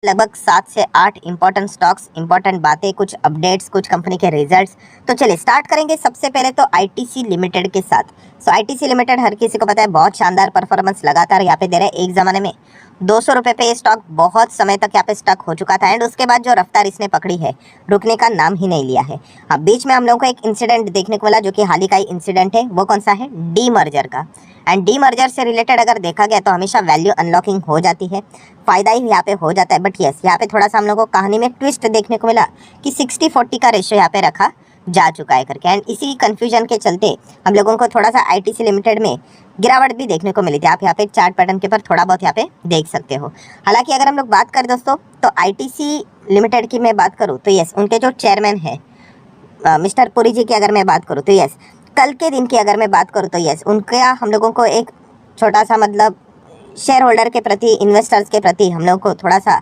लगभग 7 से 8 important stocks, important बातें, कुछ अपडेट्स, कुछ कंपनी के रिजल्ट्स। तो चलिए स्टार्ट करेंगे सबसे पहले तो आईटीसी लिमिटेड के साथ। सो आईटीसी लिमिटेड हर किसी को पता है बहुत शानदार परफॉर्मेंस लगातार यहाँ पे दे रहे हैं। एक ज़माने में 200 रुपये पे ये स्टॉक बहुत समय तक यहाँ पे स्टक हो चुका था एंड उसके बाद जो रफ्तार इसने पकड़ी है रुकने का नाम ही नहीं लिया है। अब बीच में हम लोगों को एक इंसिडेंट देखने को मिला जो कि हाल ही का ही इंसिडेंट है। वो कौन सा है? डी मर्जर का। एंड डी मर्जर से रिलेटेड अगर देखा गया तो हमेशा वैल्यू अनलॉकिंग हो जाती है, फायदा ही यहाँ पे हो जाता है। बट यस, यहाँ पे थोड़ा सा हम लोगों को कहानी में ट्विस्ट देखने को मिला कि 60-40 का रेशियो यहाँ पे रखा जा चुका है करके। एंड इसी कंफ्यूजन के चलते हम लोगों को थोड़ा सा आईटीसी लिमिटेड में गिरावट भी देखने को मिली थी। आप यहाँ पे चार्ट पैटर्न के ऊपर थोड़ा बहुत यहाँ पे देख सकते हो। हालांकि अगर हम लोग बात करें दोस्तों तो आईटीसी लिमिटेड की मैं बात करूँ तो यस, उनके जो चेयरमैन है मिस्टर पुरी जी की अगर मैं बात करूँ तो यस, कल के दिन की अगर मैं बात करूँ तो यस, उनका हम लोगों को एक छोटा सा मतलब शेयर होल्डर के प्रति, इन्वेस्टर्स के प्रति हम लोग को थोड़ा सा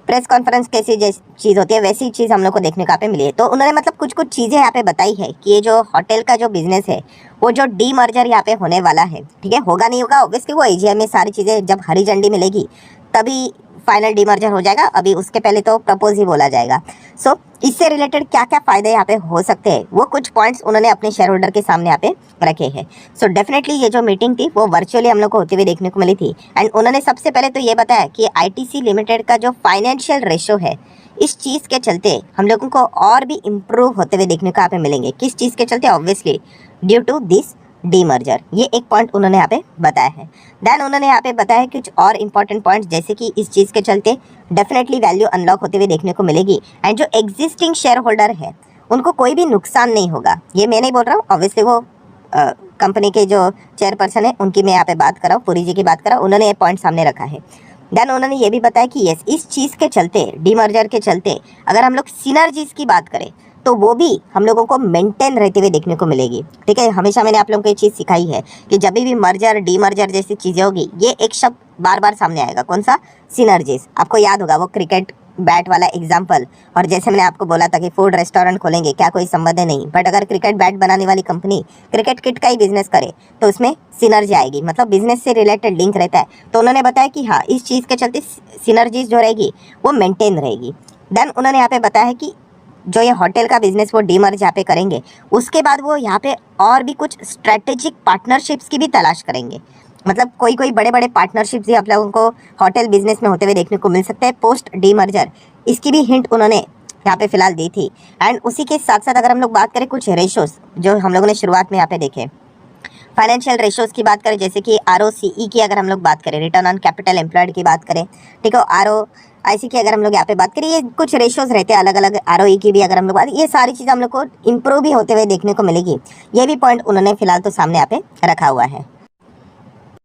प्रेस कॉन्फ्रेंस कैसी चीज़ होती है वैसी चीज़ हम लोग को देखने को यहाँ पे मिली है। तो उन्होंने मतलब कुछ कुछ चीज़ें यहाँ पे बताई है कि ये जो होटल का जो बिजनेस है वो जो डी मर्जर यहाँ पे होने वाला है, ठीक है, होगा नहीं होगा ऑब्वियसली वो एजीएम में सारी चीज़ें जब हरी झंडी मिलेगी तभी फाइनल डीमर्जर हो जाएगा। अभी उसके पहले तो प्रपोज ही बोला जाएगा। सो इससे रिलेटेड क्या क्या फ़ायदे यहाँ पे हो सकते हैं वो कुछ पॉइंट्स उन्होंने अपने शेयर होल्डर के सामने यहाँ पे रखे हैं। सो डेफिनेटली ये जो मीटिंग थी वो वर्चुअली हम लोग को होते हुए देखने को मिली थी। एंड उन्होंने सबसे पहले तो ये बताया कि आईटीसी लिमिटेड का जो फाइनेंशियल रेशो है इस चीज़ के चलते हम लोगों को और भी इम्प्रूव होते हुए देखने को यहाँ पे मिलेंगे। किस चीज़ के चलते? Obviously due to this demerger. ये एक पॉइंट उन्होंने यहाँ पे बताया है। देन उन्होंने यहाँ पे बताया कुछ और इंपॉर्टेंट पॉइंट्स जैसे कि इस चीज़ के चलते डेफिनेटली वैल्यू अनलॉक होते हुए देखने को मिलेगी एंड जो एग्जिस्टिंग शेयर होल्डर है उनको कोई भी नुकसान नहीं होगा। ये मैं नहीं बोल रहा हूँ, ऑब्वियसली वो कंपनी के जो चेयरपर्सन है उनकी मैं यहाँ पे बात कर रहा हूँ, पुरी जी की बात कर रहा हूँ, उन्होंने ये पॉइंट सामने रखा है। देन उन्होंने ये भी बताया कि यस, इस चीज़ के चलते, डीमर्जर के चलते अगर हम लोग सिनर्जीज की बात करें तो वो भी हम लोगों को मेंटेन रहते हुए देखने को मिलेगी, ठीक है। हमेशा मैंने आप लोगों को ये चीज़ सिखाई है कि जब भी मर्जर, डीमर्जर जैसी चीज़ें होगी ये एक शब्द बार बार सामने आएगा। कौन सा? सिनर्जीज। आपको याद होगा वो क्रिकेट बैट वाला एग्जाम्पल, और जैसे मैंने आपको बोला था कि फूड रेस्टोरेंट खोलेंगे, क्या कोई संबंध नहीं, बट अगर क्रिकेट बैट बनाने वाली कंपनी क्रिकेट किट का ही बिजनेस करे तो उसमें सिनर्जी आएगी, मतलब बिजनेस से रिलेटेड लिंक रहता है। तो उन्होंने बताया कि हाँ, इस चीज़ के चलते सिनर्जीज जो रहेगी वो मेंटेन रहेगी। देन उन्होंने यहाँ पे बताया कि जो ये होटल का बिजनेस वो डीमर्ज यहाँ पे करेंगे उसके बाद वो यहाँ पे और भी कुछ स्ट्रेटेजिक पार्टनरशिप्स की भी तलाश करेंगे। मतलब कोई कोई बड़े बड़े पार्टनरशिप्स भी आप लोगों को होटल बिजनेस में होते हुए देखने को मिल सकते हैं पोस्ट डीमर्जर। इसकी भी हिंट उन्होंने यहाँ पे फिलहाल दी थी। एंड उसी के साथ साथ अगर हम लोग बात करें कुछ रेशोज जो हम लोगों ने शुरुआत में यहाँ पे देखे, फाइनेंशियल रेशोज की बात करें जैसे कि ROCE की अगर हम लोग बात करें, रिटर्न ऑन कैपिटल एम्प्लॉयड की बात करें, ठीक है, ROIC की अगर हम लोग यहाँ पे बात करें, ये कुछ रेशोज रहते हैं अलग अलग। ROE की भी अगर हम लोग बात, ये सारी चीज़ हम लोग को इम्प्रूव भी होते हुए देखने को मिलेगी। ये भी पॉइंट उन्होंने फिलहाल तो सामने यहाँ पे रखा हुआ है।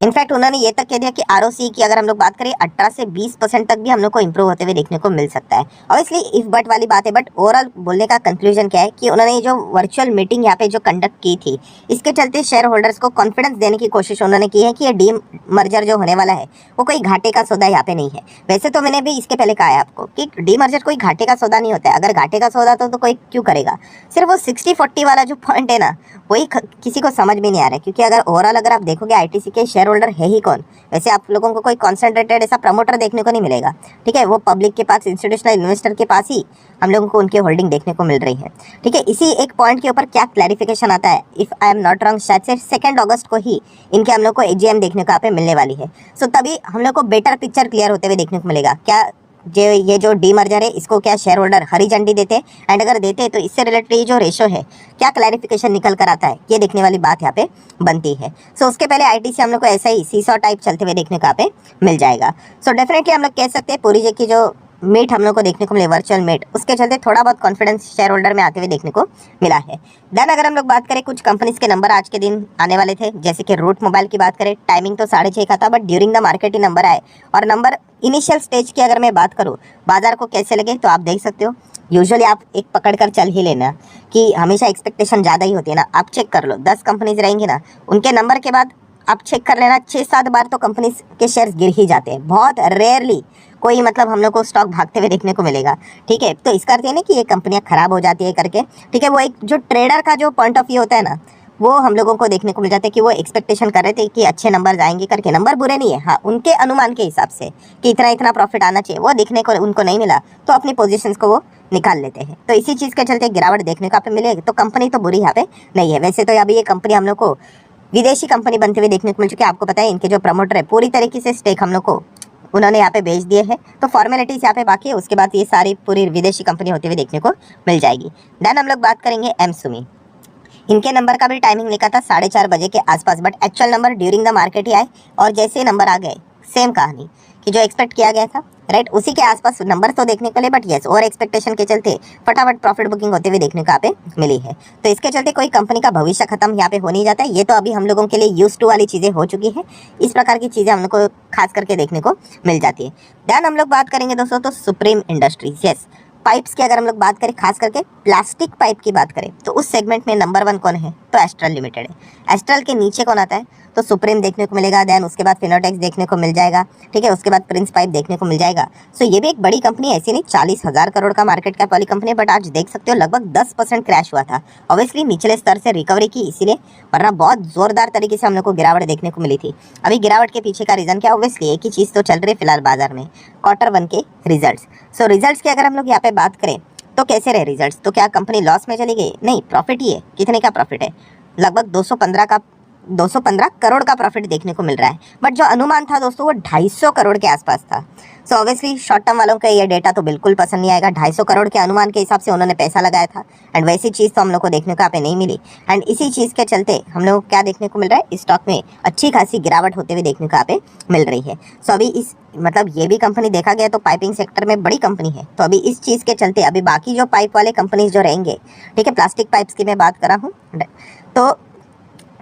इनफैक्ट उन्होंने ये तक कह दिया कि ROCE की अगर हम लोग बात करें 18 से 20% तक भी हम लोग को इंप्रूव होते हुए देखने को मिल सकता है। ऑब्वियसली इफ बट वाली बात है, बट ओवरऑल बोलने का कंक्लूजन क्या है कि उन्होंने ये जो वर्चुअल मीटिंग यहाँ पे जो कंडक्ट की थी इसके चलते शेयर होल्डर्स को कॉन्फिडेंस देने की कोशिश उन्होंने की है कि ये डी मर्जर जो होने वाला है वो कोई घाटे का सौदा यहाँ पे नहीं है। वैसे तो मैंने भी इसके पहले कहा है आपको कि डी मर्जर कोई घाटे का सौदा नहीं होता है। अगर घाटे का सौदा तो कोई क्यों करेगा? सिर्फ वो 60-40 वाला जो पॉइंट है ना वही किसी को समझ में नहीं आ रहा है, क्योंकि अगर ओवरऑल अगर आप देखोगे आईटीसी के शेयर होल्डर है ही कौन? वैसे आप लोगों को कोई कॉन्सेंट्रेटेड ऐसा प्रमोटर देखने को नहीं मिलेगा, ठीक है। वो पब्लिक के पास, इंस्टीट्यूशनल इन्वेस्टर के पास ही हम लोगों को उनकी होल्डिंग देखने को मिल रही है, ठीक है। इसी एक पॉइंट के ऊपर क्या क्लैरिफिकेशन आता है, if I am not wrong शायद से 2 अगस्त को ही इनके हम लोग को एजीएम देखने को यहाँ पे मिलने वाली है। सो तभी हम लोग को बेटर पिक्चर क्लियर होते हुए देखने को मिलेगा क्या ये जो डीमर्जर है इसको क्या शेयर होल्डर हरी झंडी देते हैं, एंड अगर देते हैं तो इससे रिलेटेड जो रेशो है क्या क्लैरिफिकेशन निकल कर आता है, ये देखने वाली बात यहाँ पे बनती है। सो उसके पहले आईटीसी हम लोग को ऐसा ही सीसॉ टाइप चलते हुए देखने को यहाँ पे मिल जाएगा। सो डेफिनेटली हम लोग कह सकते हैं पूरी जी की जो मीट हम लोग को देखने को मिले, वर्चुअल मीट, उसके चलते थोड़ा बहुत कॉन्फिडेंस शेयर होल्डर में आते हुए देखने को मिला है। देन अगर हम लोग बात करें कुछ कंपनीज के नंबर आज के दिन आने वाले थे, जैसे कि रूट मोबाइल की बात करें, टाइमिंग तो 6:30 का था, but during the market he number आए। और नंबर इनिशियल स्टेज की अगर मैं बात करूँ बाजार को कैसे लगे तो आप देख सकते हो। यूजुअली आप एक पकड़ कर चल ही लेना कि हमेशा एक्सपेक्टेशन ज़्यादा ही होती है ना। आप चेक कर लो 10 कंपनीज रहेंगी ना, उनके नंबर के बाद आप चेक कर लेना 6-7 बार तो कंपनीज के शेयर्स गिर ही जाते हैं। बहुत रेयरली कोई मतलब हम लोग को स्टॉक भागते हुए देखने को मिलेगा, ठीक है। तो इसका अर्थ ये नहीं कि ये कंपनियां खराब हो जाती है करके, ठीक है। वो एक जो ट्रेडर का जो पॉइंट ऑफ व्यू होता है ना वो हम लोगों को देखने को मिल जाता है कि वो एक्सपेक्टेशन कर रहे थे कि अच्छे नंबर आएंगे करके। नंबर बुरे नहीं है, हाँ, उनके अनुमान के हिसाब से कि इतना इतना प्रॉफिट आना चाहिए, वो देखने को उनको नहीं मिला, तो अपनी पोजीशंस को वो निकाल लेते हैं। तो इसी चीज़ के चलते गिरावट देखने को यहाँ पे मिलेगी। तो कंपनी तो बुरी यहाँ पे नहीं है। वैसे तो अभी ये कंपनी हम लोग को विदेशी कंपनी बनते हुए देखने को मिल चुकी है। आपको पता है इनके जो प्रमोटर है पूरी तरीके से स्टेक हम लोग को उन्होंने यहाँ पे भेज दिए हैं। तो फॉर्मेलिटीज यहाँ पे बाकी है, उसके बाद ये सारी पूरी विदेशी कंपनी होते हुए देखने को मिल जाएगी। देन हम लोग बात करेंगे एम सुमी। इनके नंबर का भी टाइमिंग लिखा था 4:30 बजे के आसपास, but actual number during the market ही आए और जैसे ही नंबर आ गए सेम कहानी कि जो एक्सपेक्ट किया गया था, राइट, उसी के आसपास नंबर तो देखने को मिले, बट यस ओवर एक्सपेक्टेशन के चलते फटाफट प्रॉफिट बुकिंग होते हुए देखने को यहाँ पे मिली है। तो इसके चलते कोई कंपनी का भविष्य खत्म यहाँ पे हो नहीं जाता है। ये तो अभी हम लोगों के लिए यूज टू वाली चीज़ें हो चुकी है। इस प्रकार की चीज़ें हम लोग को खास करके देखने को मिल जाती है। दैन हम लोग बात करेंगे दोस्तों तो सुप्रीम इंडस्ट्रीज। यस, पाइप्स की अगर हम लोग बात करें, खास करके प्लास्टिक पाइप की बात करें, तो उस सेगमेंट में नंबर 1 कौन है? तो एस्ट्रल लिमिटेड है। एस्ट्रल के नीचे कौन आता है? तो सुप्रीम देखने को मिलेगा। देन उसके बाद फिनोटेक्स देखने को मिल जाएगा, ठीक है, उसके बाद प्रिंस पाइप देखने को मिल जाएगा। सो ये भी एक बड़ी कंपनी है, ऐसी नहीं 40,000 करोड़ का मार्केट कैप वाली कंपनी है, बट आज देख सकते हो लगभग 10% क्रैश हुआ था। ऑब्वियसली निचले स्तर से रिकवरी की इसीलिए, वरना बहुत जोरदार तरीके से हम लोग को गिरावट देखने को मिली थी। अभी गिरावट के पीछे का रीजन क्या? ऑब्वियसली एक ही चीज़ तो चल रही है फिलहाल बाजार में, Q1 के रिजल्ट्स। सो रिजल्ट्स की अगर हम लोग यहाँ पे बात करें तो कैसे रहे रिजल्ट्स? तो क्या कंपनी लॉस में चली गई? नहीं, प्रॉफिट ही है। कितने का प्रॉफिट है? लगभग 215 करोड़ का प्रॉफिट देखने को मिल रहा है। बट जो अनुमान था दोस्तों वो 250 करोड़ के आसपास था। सो ऑब्वियसली शॉर्ट टर्म वालों का ये डेटा तो बिल्कुल पसंद नहीं आएगा। 250 करोड़ के अनुमान के हिसाब से उन्होंने पैसा लगाया था, एंड वैसी चीज़ तो हम लोग को देखने को यहाँ पे नहीं मिली। एंड इसी चीज़ के चलते हम लोग क्या देखने को मिल रहा है, स्टॉक में अच्छी खासी गिरावट होते हुए देखने को यहाँ पे मिल रही है। सो अभी इस मतलब ये भी कंपनी देखा गया तो पाइपिंग सेक्टर में बड़ी कंपनी है। तो अभी इस चीज़ के चलते अभी बाकी जो पाइप वाले कंपनीज जो रहेंगे, ठीक है, प्लास्टिक पाइप्स की मैं बात कर रहा हूँ, तो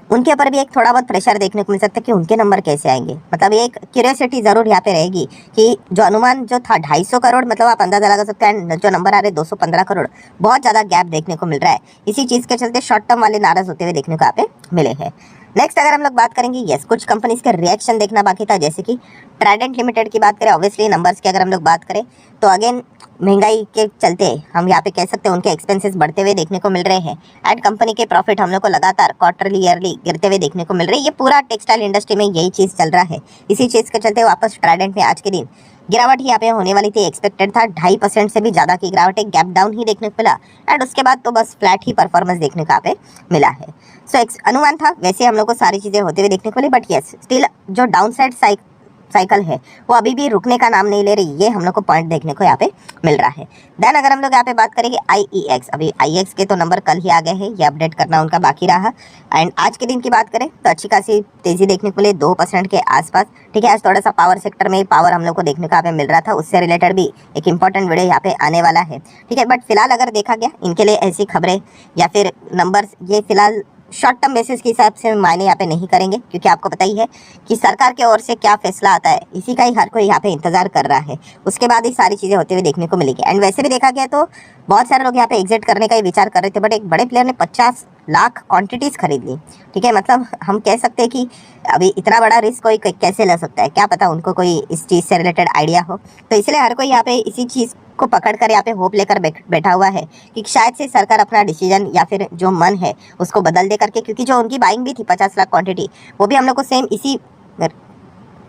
उनके ऊपर भी एक थोड़ा बहुत प्रेशर देखने को मिल सकता है कि उनके नंबर कैसे आएंगे। मतलब एक क्यूरियोसिटी ज़रूर यहाँ पे रहेगी कि जो अनुमान जो था 250 करोड़, मतलब आप अंदाजा लगा सकते हैं, जो नंबर आ रहे 215 करोड़, बहुत ज़्यादा गैप देखने को मिल रहा है। इसी चीज़ के चलते शॉर्ट टर्म वाले नाराज़ होते हुए देखने को यहाँ पे मिले हैं। नेक्स्ट अगर हम लोग बात करेंगे, यस, कुछ कंपनीज का रिएक्शन देखना बाकी था, जैसे कि ट्राइडेंट लिमिटेड की बात करें। ऑब्वियसली नंबर्स की अगर हम लोग बात करें तो अगेन महंगाई के चलते हम यहाँ पे कह सकते हैं उनके एक्सपेंसेस बढ़ते हुए देखने को मिल रहे हैं, एंड कंपनी के प्रॉफिट हम लोग को लगातार क्वार्टरली ईयरली गिरते हुए देखने को मिल रहे हैं। ये पूरा टेक्सटाइल इंडस्ट्री में यही चीज़ चल रहा है। इसी चीज़ के चलते वापस ट्राइडेंट में आज के दिन गिरावट ही यहाँ पे होने वाली थी, एक्सपेक्टेड था 2.5% से भी ज़्यादा की गिरावट, एक गैप डाउन ही देखने को मिला, एंड उसके बाद तो बस फ्लैट ही परफॉर्मेंस देखने को यहाँ पे मिला है। सो अनुमान था, वैसे हम लोग को सारी चीज़ें होते हुए देखने को मिली, बट यस स्टिल जो डाउन साइड साइकिल है वो अभी भी रुकने का नाम नहीं ले रही। ये हम लोग को पॉइंट देखने को यहाँ पे मिल रहा है। देन अगर हम लोग यहाँ पे बात करेंगे IEX, अभी IEX के तो नंबर कल ही आ गए हैं, ये अपडेट करना उनका बाकी रहा। एंड आज के दिन की बात करें तो अच्छी खासी तेजी देखने को मिले 2% के आसपास, ठीक है। आज थोड़ा सा पावर सेक्टर में पावर हम लोग को देखने को यहाँ पे मिल रहा था, उससे रिलेटेड भी एक इंपॉर्टेंट वीडियो यहाँ पे आने वाला है, ठीक है। बट फिलहाल अगर देखा गया इनके लिए ऐसी खबरें या फिर नंबर्स ये फिलहाल शॉर्ट टर्म बेसिस के हिसाब से मायने यहाँ पे नहीं करेंगे, क्योंकि आपको पता ही है कि सरकार के ओर से क्या फैसला आता है, इसी का ही हर कोई यहाँ पे इंतजार कर रहा है। उसके बाद ही सारी चीज़ें होते हुए देखने को मिलेगी। एंड वैसे भी देखा गया तो बहुत सारे लोग यहाँ पे एग्जिट करने का ही विचार कर रहे थे, बट एक बड़े प्लेयर ने 50 लाख क्वांटिटीज़ खरीद ली, ठीक है। मतलब हम कह सकते हैं कि अभी इतना बड़ा रिस्क कोई कैसे ले सकता है, क्या पता उनको कोई इस चीज़ से रिलेटेड आइडिया हो। तो इसलिए हर कोई यहाँ पे इसी चीज़ को पकड़ कर यहाँ पे होप लेकर बैठा हुआ है कि शायद से सरकार अपना डिसीजन या फिर जो मन है उसको बदल दे करके, क्योंकि जो उनकी बाइंग भी थी 50 लाख क्वांटिटी, वो भी हम लोग को सेम इसी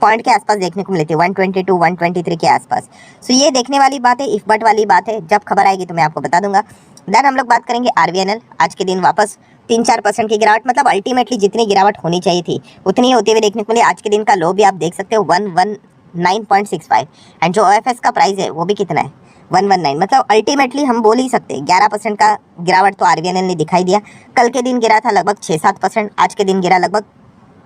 पॉइंट के आसपास देखने को मिली थी, 122 123 के आसपास। सो ये देखने वाली बात है, इफ बट वाली बात है, जब खबर आएगी तो मैं आपको बता दूंगा। देन हम लोग बात करेंगे RVNL। आज के दिन वापस 3-4% की गिरावट, मतलब अल्टीमेटली जितनी गिरावट होनी चाहिए थी उतनी होती हुई देखने को मिली। आज के दिन का लो भी आप देख सकते हो 119.65, एंड जो OFS का प्राइस है वो भी कितना है 119। मतलब अल्टीमेटली हम बोल ही सकते हैं 11% का गिरावट तो RVNL ने दिखाई दिया। कल के दिन गिरा था लगभग 6-7%, आज के दिन गिरा लगभग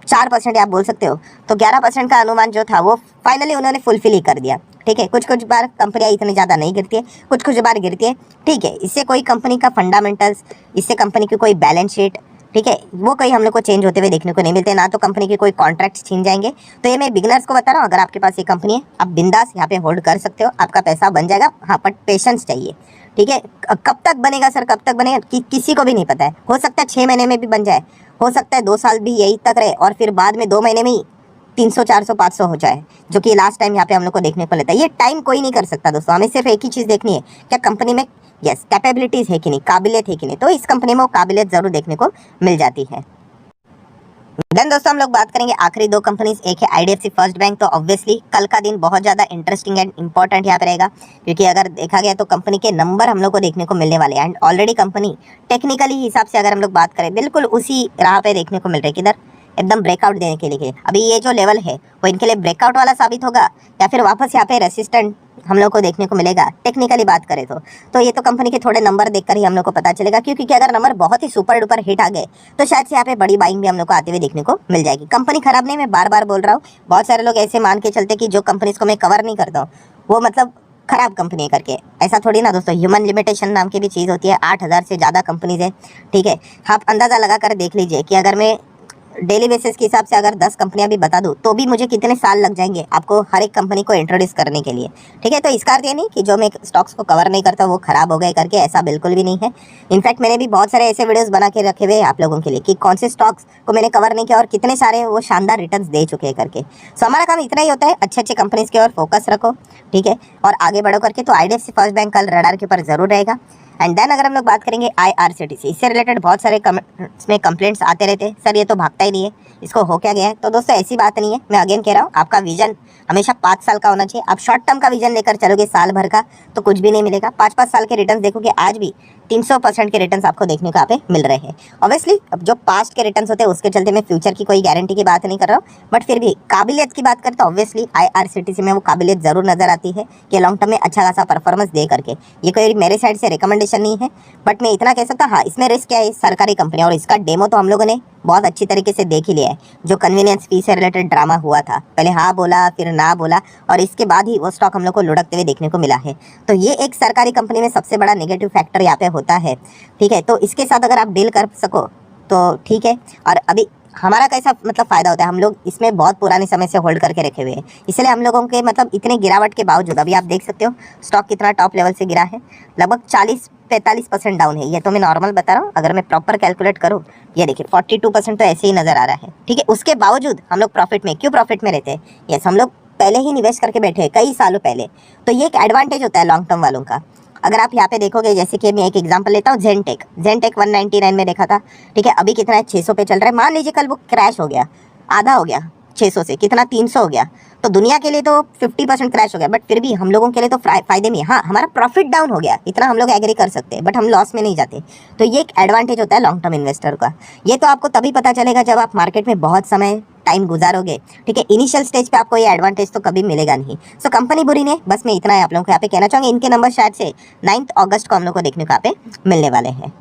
4% आप बोल सकते हो। तो 11% का अनुमान जो था वो फाइनली उन्होंने फुलफिल ही कर दिया, ठीक है। कुछ बार कंपनियां इतनी ज़्यादा नहीं गिरती है, कुछ बार गिरती है, ठीक है। इससे कोई कंपनी का फंडामेंटल्स, इससे कंपनी की कोई बैलेंस शीट, ठीक है, वो कहीं हम लोग को चेंज होते हुए देखने को नहीं मिलते, ना तो कंपनी के कोई कॉन्ट्रैक्ट छीन जाएंगे। तो ये मैं बिगनर्स को बता रहा हूँ, अगर आपके पास ये कंपनी है आप बिंदास यहाँ पे होल्ड कर सकते हो, आपका पैसा बन जाएगा। हाँ, बट पेशेंस चाहिए, ठीक है। कब तक बनेगा सर, कब तक बनेगा किसी को भी नहीं पता है। हो सकता है 6 महीने में भी बन जाए, हो सकता है 2 साल भी यही तक रहे और फिर बाद में 2 महीने में ही 300 400 500 हो जाए, जो कि लास्ट टाइम यहाँ पे हम लोग को देखने को मिलता है। ये टाइम कोई नहीं कर सकता दोस्तों, हमें सिर्फ एक ही चीज़ देखनी है, क्या कंपनी में यस कैपेबिलिटीज़ है कि नहीं, काबिलियत है कि नहीं। तो इस कंपनी में वो काबिलियत ज़रूर देखने को मिल जाती है। देन दोस्तों हम लोग बात करेंगे आखिरी दो कंपनीज, एक है आईडीएफसी फर्स्ट बैंक। तो ऑब्वियसली कल का दिन बहुत ज़्यादा इंटरेस्टिंग एंड इंपॉर्टेंट यहाँ पे रहेगा, क्योंकि अगर देखा गया तो कंपनी के नंबर हम लोग को देखने को मिलने वाले हैं। एंड ऑलरेडी कंपनी टेक्निकली हिसाब से अगर हम लोग बात करें, बिल्कुल उसी राह पे देखने को मिल रहा है, किधर एकदम ब्रेकआउट देने के लिए। अभी ये जो लेवल है वो इनके लिए ब्रेकआउट वाला साबित होगा, या फिर वापस यहाँ पे रेसिस्टेंट हम लोग को देखने को मिलेगा टेक्निकली बात करें तो ये तो कंपनी के थोड़े नंबर देखकर ही हम लोग को पता चलेगा, क्योंकि अगर नंबर बहुत ही सुपर डुपर हिट आ गए तो शायद से यहाँ पे बड़ी बाइंग भी हम लोग को आते हुए देखने को मिल जाएगी। कंपनी खराब नहीं, मैं बार बार बोल रहा हूँ। बहुत सारे लोग ऐसे मान के चलते कि जो कंपनीज को मैं कवर नहीं करता हूँ वो मतलब खराब कंपनी है करके, ऐसा थोड़ी ना दोस्तों। ह्यूमन लिमिटेशन नाम की भी चीज़ होती है। 8000 से ज़्यादा कंपनीज है, ठीक है। आप अंदाज़ा लगा कर देख लीजिए कि अगर मैं डेली बेसिस के हिसाब से अगर 10 कंपनियां भी बता दूं तो भी मुझे कितने साल लग जाएंगे आपको हर एक कंपनी को इंट्रोड्यूस करने के लिए, ठीक है। तो इसका अर्थ ये नहीं कि जो मैं स्टॉक्स को कवर नहीं करता वो खराब हो गए करके, ऐसा बिल्कुल भी नहीं है। इनफैक्ट मैंने भी बहुत सारे ऐसे वीडियोस बना के रखे हुए हैं आप लोगों के लिए कि कौन से स्टॉक्स को मैंने कवर नहीं किया और कितने सारे वो शानदार रिटर्न्स दे चुके हैं करके। सो हमारा काम इतना ही होता है, अच्छे अच्छे कंपनीज की ओर फोकस रखो, ठीक है, और आगे बढ़ो करके। तो आईडीएफसी फर्स्ट बैंक कल रडार के ऊपर जरूर रहेगा। एंड देन अगर हम लोग बात करेंगे आईआरसीटीसी, इससे रिलेटेड बहुत सारे इसमें कंप्लेंट्स आते रहते हैं, सर ये तो भागता ही नहीं है, इसको हो क्या गया है। तो दोस्तों ऐसी बात नहीं है, मैं अगेन कह रहा हूँ, आपका विजन हमेशा 5 साल का होना चाहिए। आप शॉर्ट टर्म का विजन लेकर चलोगे साल भर का तो कुछ भी नहीं मिलेगा। 5-5 साल के रिटर्न देखोगे, आज भी 300% के रिटर्न आपको देखने को यहाँ पे मिल रहे हैं। ऑब्वियसली अब जो पास्ट के रिटर्न होते हैं उसके चलते मैं फ्यूचर की कोई गारंटी की बात नहीं कर रहा हूँ, बट फिर भी काबिलियत की बात करें तो ऑब्वियसली आईआरसीटीसी में वो काबिलियत जरूर नजर आती है कि लॉन्ग टर्म में अच्छा खासा परफॉर्मेंस दे करके। ये कोई मेरे साइड से रिकमेंडेशन नहीं है, बट मैं इतना कह सकता, हाँ इसमें रिस्क क्या है, सरकारी कंपनी, और इसका डेमो तो हम लोगों ने बहुत अच्छी तरीके से देख ही लिया है। जो कन्वीनियंस फी से रिलेटेड ड्रामा हुआ था, पहले हाँ बोला फिर ना बोला, और इसके बाद ही वो स्टॉक हम लोग को लुढ़कते हुए देखने को मिला है। तो ये एक सरकारी कंपनी में सबसे बड़ा नेगेटिव फैक्टर यहाँ पे होता है, ठीक है। तो इसके साथ अगर आप डील कर सको तो ठीक है। और अभी हमारा कैसा मतलब फ़ायदा होता है, हम लोग इसमें बहुत पुराने समय से होल्ड करके रखे हुए हैं, इसलिए हम लोगों के मतलब इतने गिरावट के बावजूद अभी आप देख सकते हो स्टॉक कितना टॉप लेवल से गिरा है, लगभग 40-45% डाउन है। ये तो मैं नॉर्मल बता रहा हूँ, अगर मैं प्रॉपर कैलकुलेट करूँ, ये देखिए 42% तो ऐसे ही नज़र आ रहा है, ठीक है। उसके बावजूद हम लोग प्रॉफिट में, क्यों प्रॉफिट में रहते हैं, यस हम लोग पहले ही निवेश करके बैठे हैं कई सालों पहले। तो ये एक एडवांटेज होता है लॉन्ग टर्म वालों का। अगर आप यहाँ पे देखोगे, जैसे कि मैं एक एग्जांपल लेता हूँ, जेनटेक 199 में देखा था, ठीक है, अभी कितना है 600 पे चल रहा है। मान लीजिए कल वो क्रैश हो गया, आधा हो गया 600 से, कितना 300 हो गया, तो दुनिया के लिए तो 50% क्रैश हो गया, बट फिर भी हम लोगों के लिए तो फायदे में, हाँ हमारा प्रॉफिट डाउन हो गया, इतना हम लोग एग्री कर सकते हैं, बट हम लॉस में नहीं जाते। तो ये एक एडवांटेज होता है लॉन्ग टर्म इन्वेस्टर का। ये तो आपको तभी पता चलेगा जब आप मार्केट में बहुत समय टाइम गुजारोगे, ठीक है। इनिशियल स्टेज पे आपको ये एडवांटेज तो कभी मिलेगा नहीं। सो कंपनी बुरी नहीं, बस मैं इतना है आप लोगों को यहाँ पे कहना चाहूँगी। इनके नंबर शायद से 9 अगस्त को हम लोग को देखने को यहाँ पे मिलने वाले हैं।